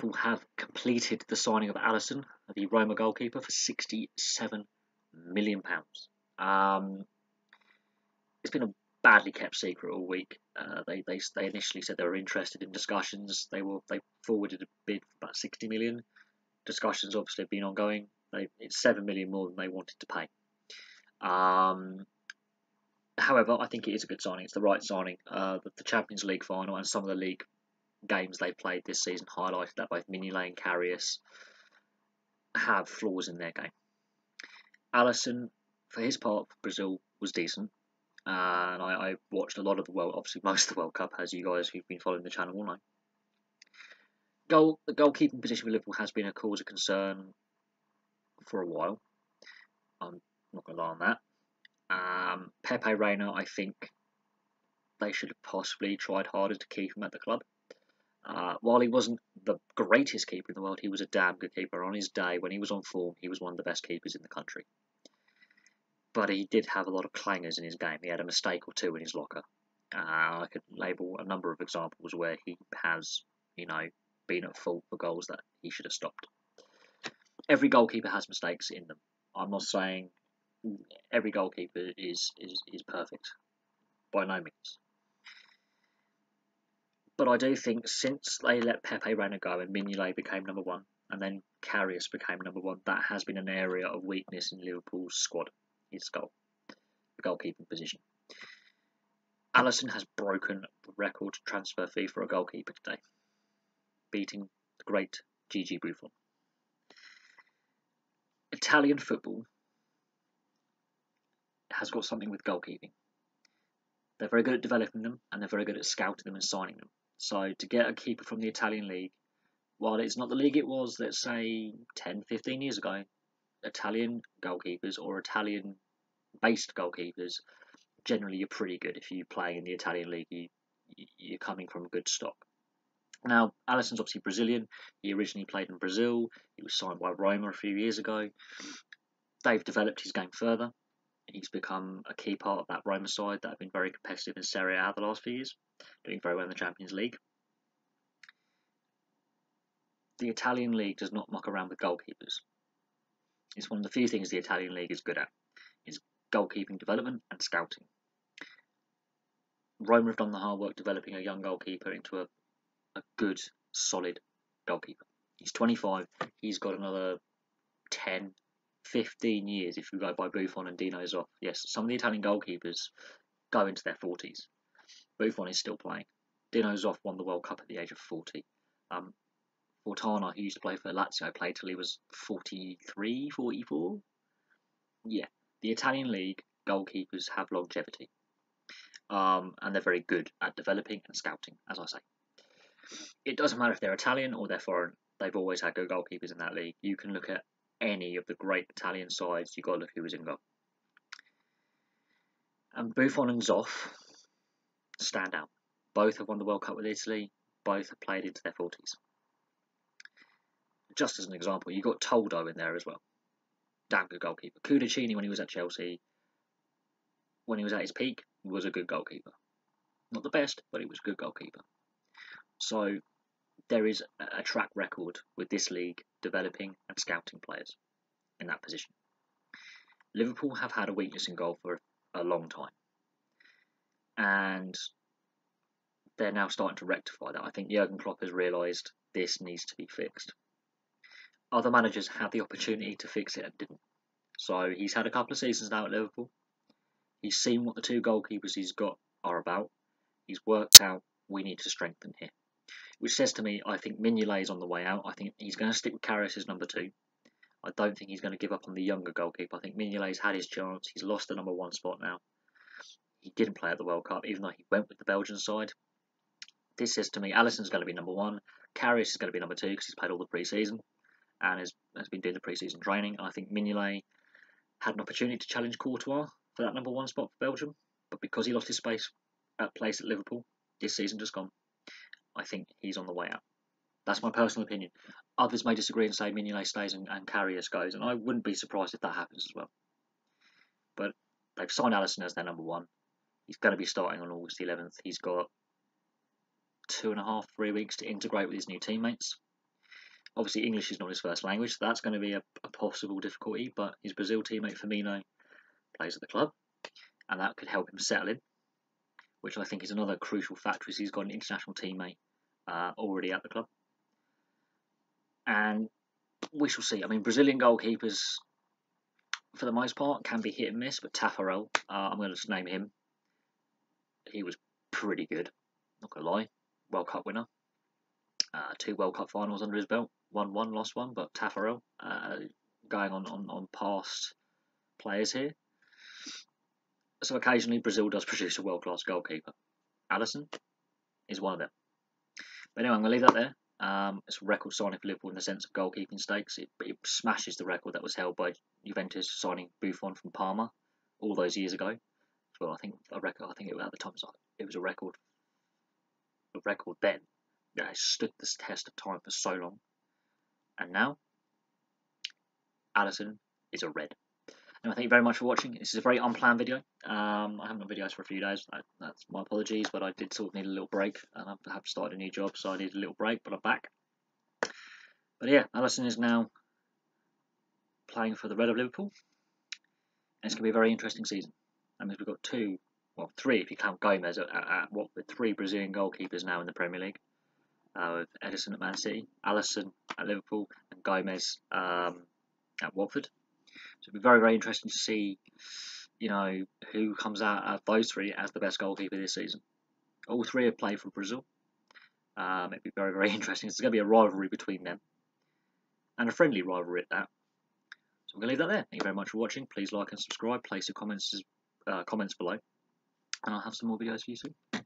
Liverpool have completed the signing of Alisson, the Roma goalkeeper, for £67 million. It's been a badly kept secret all week. They initially said they were interested in discussions. They forwarded a bid for about 60 million. Discussions obviously have been ongoing. It's 7 million more than they wanted to pay. However, I think it is a good signing. It's the right signing. The Champions League final and some of the league games they played this season highlighted that both Mignolet and Karius have flaws in their game. Alisson, for his part for Brazil, was decent. And I watched a lot of the obviously most of the World Cup, as you guys who've been following the channel will know. The goalkeeping position for Liverpool has been a cause of concern for a while. I'm not going to lie on that. Pepe Reina, I think they should have possibly tried harder to keep him at the club. While he wasn't the greatest keeper in the world, he was a damn good keeper. On his day, when he was on form, he was one of the best keepers in the country. But he did have a lot of clangers in his game. He had a mistake or two in his locker. I could label a number of examples where he has, been at fault for goals that he should have stopped. Every goalkeeper has mistakes in them. I'm not saying every goalkeeper is perfect, by no means. But I do think since they let Pepe Reina go and Mignolet became number one, and then Karius became number one, that has been an area of weakness in Liverpool's squad. His the goalkeeping position. Alisson has broken the record transfer fee for a goalkeeper today, beating the great Gigi Buffon. Italian football has got something with goalkeeping. They're very good at developing them, and they're very good at scouting them and signing them. So to get a keeper from the Italian league, while it's not the league it was, let's say 10, 15 years ago, Italian goalkeepers or Italian-based goalkeepers, generally you're pretty good. If you play in the Italian league, you're coming from good stock. Now, Alisson's obviously Brazilian. He originally played in Brazil. He was signed by Roma a few years ago. They've developed his game further. He's become a key part of that Roma side that have been very competitive in Serie A the last few years, doing very well in the Champions League. The Italian league does not muck around with goalkeepers. It's one of the few things the Italian league is good at, is goalkeeping development and scouting. Roma have done the hard work developing a young goalkeeper into a good, solid goalkeeper. He's 25, he's got another 10, 15 years if you go by Buffon and Dino Zoff. Yes, some of the Italian goalkeepers go into their 40s. Buffon is still playing. Dino Zoff won the World Cup at the age of 40. Fortana, who used to play for Lazio, played till he was 43, 44. Yeah, the Italian league goalkeepers have longevity. And they're very good at developing and scouting, as I say. It doesn't matter if they're Italian or they're foreign. They've always had good goalkeepers in that league. You can look at any of the great Italian sides. You've got to look who was in goal. And Buffon and Zoff stand out. Both have won the World Cup with Italy. Both have played into their 40s. Just as an example, you've got Toldo in there as well. Damn good goalkeeper. Cudicini, when he was at Chelsea, when he was at his peak, was a good goalkeeper. Not the best, but he was a good goalkeeper. So there is a track record with this league developing and scouting players in that position. Liverpool have had a weakness in goal for a long time. And they're now starting to rectify that. I think Jurgen Klopp has realised this needs to be fixed. Other managers had the opportunity to fix it and didn't. So he's had a couple of seasons now at Liverpool. He's seen what the two goalkeepers he's got are about. He's worked out we need to strengthen here. Which says to me, I think Mignolet is on the way out. I think he's going to stick with Karius as number 2. I don't think he's going to give up on the younger goalkeeper. I think Mignolet's had his chance. He's lost the number 1 spot now. He didn't play at the World Cup, even though he went with the Belgian side. This says to me, Alisson's going to be number 1. Karius is going to be number 2 because he's played all the pre-season and has been doing the pre-season training. And I think Mignolet had an opportunity to challenge Courtois for that number 1 spot for Belgium, but because he lost his place at Liverpool this season just gone, I think he's on the way out. That's my personal opinion. Others may disagree and say Mignolet stays and Karius goes, and I wouldn't be surprised if that happens as well. But they've signed Alisson as their number 1. He's going to be starting on August 11th. He's got 2.5, 3 weeks to integrate with his new teammates. Obviously, English is not his first language, so that's going to be a possible difficulty, but his Brazil teammate Firmino plays at the club, and that could help him settle in, which I think is another crucial factor, is he's got an international teammate already at the club. And we shall see. I mean, Brazilian goalkeepers, for the most part, can be hit and miss, but Tafarel, I'm going to just name him. He was pretty good, not going to lie. World Cup winner. 2 World Cup finals under his belt. Won one, lost one, but Tafarel going on past players here. So occasionally Brazil does produce a world-class goalkeeper. Alisson is one of them. But anyway, I'm going to leave that there. It's a record signing for Liverpool in the sense of goalkeeping stakes. It smashes the record that was held by Juventus signing Buffon from Parma all those years ago. Well, I think at the time it was a record. A record then. Yeah, it stood the test of time for so long. And now, Alisson is a red. Anyway, thank you very much for watching. This is a very unplanned video. I haven't done videos for a few days. That's my apologies, but I did sort of need a little break, and I have started a new job, so I need a little break, but I'm back. But yeah, Alisson is now playing for the Red of Liverpool, and it's going to be a very interesting season. That means we've got 3 if you count Gomez at Watford, 3 Brazilian goalkeepers now in the Premier League. With Ederson at Man City, Alisson at Liverpool, and Gomez at Watford. So it'll be very, very interesting to see, who comes out of those 3 as the best goalkeeper this season. All 3 have played for Brazil. It'll be very, very interesting. It's going to be a rivalry between them, and a friendly rivalry at that. So I'm going to leave that there. Thank you very much for watching. Please like and subscribe. Place your comments below, and I'll have some more videos for you soon.